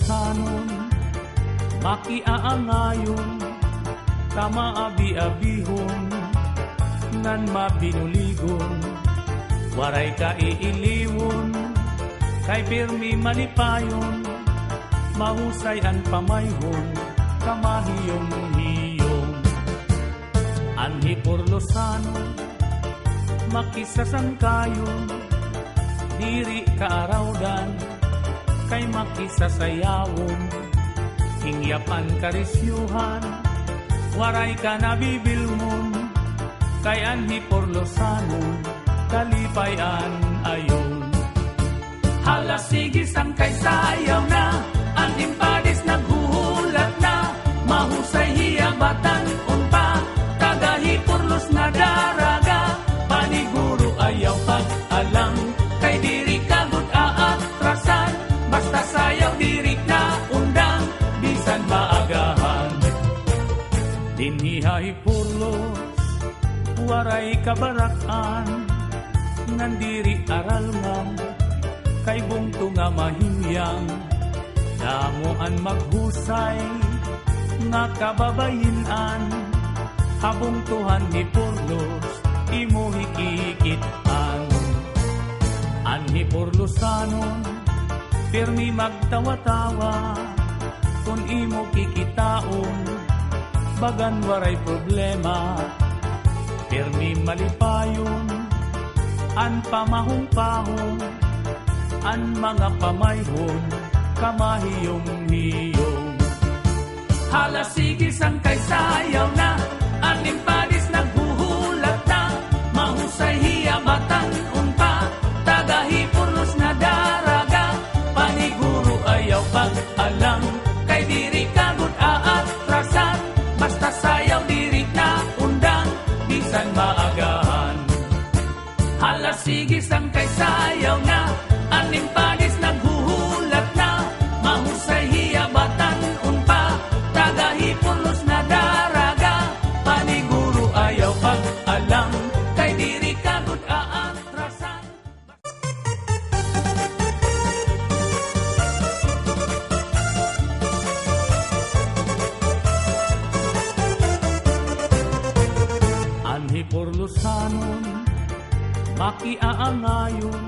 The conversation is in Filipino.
purlusanon, makiaangayon, kamaabi-abihon, ngan mabinuligon, waray ka iiliwon, kay pirmi malipayon, mahusay ang pamayhon, kamahiyong-hiyong. Anhi purlusanon, makisasangkayon, diri kaarawdan, kay makisasayawon, hingyapan karisyuhan, waray ka nabibilmon, kay anhi purlusanon, kalipayan ayon. Hala sige sang kay sayaw na, ang impadis naghuhulat na, mahusay hiyabatan unpa, tagahi purlos na daraga, paniguro ayaw pag-alam, kay diri kagud aatrasan, basta sayaw diri na undang, bisan maagahan. Dinhihay purlos, waray kabarakan, nandiri aral ngam, kay bungto nga mahimyang, damuan maghusay, nga kababayinan, habungtuhan ni purlos, imo hikikitan. Anhi purlusanon, pirmi magtawa-tawa, kung imo kikitaon, bagan waray problema, pirmi malipayon, an pamahong-pahong, an mga pamayhon, kamahiyong-hiyong. Hala sige sang kay sayaw na, ang impadis naghuhulat na, mahusay hiyabatan unpa, tagahi purlos na daraga, paniguro ayaw pag-alam, kay diri kagud aatrasan, basta sayaw diri na undang, bisan maagahan. Hala sige sang kay sayaw na, ang impadis naghuhulat na, mahusay hiyabatan unpa, tagahi purlos na daraga, paniguro ayaw pag-alam, kay diri kagud aatrasan. Anhi purlusanon, makiaangayon,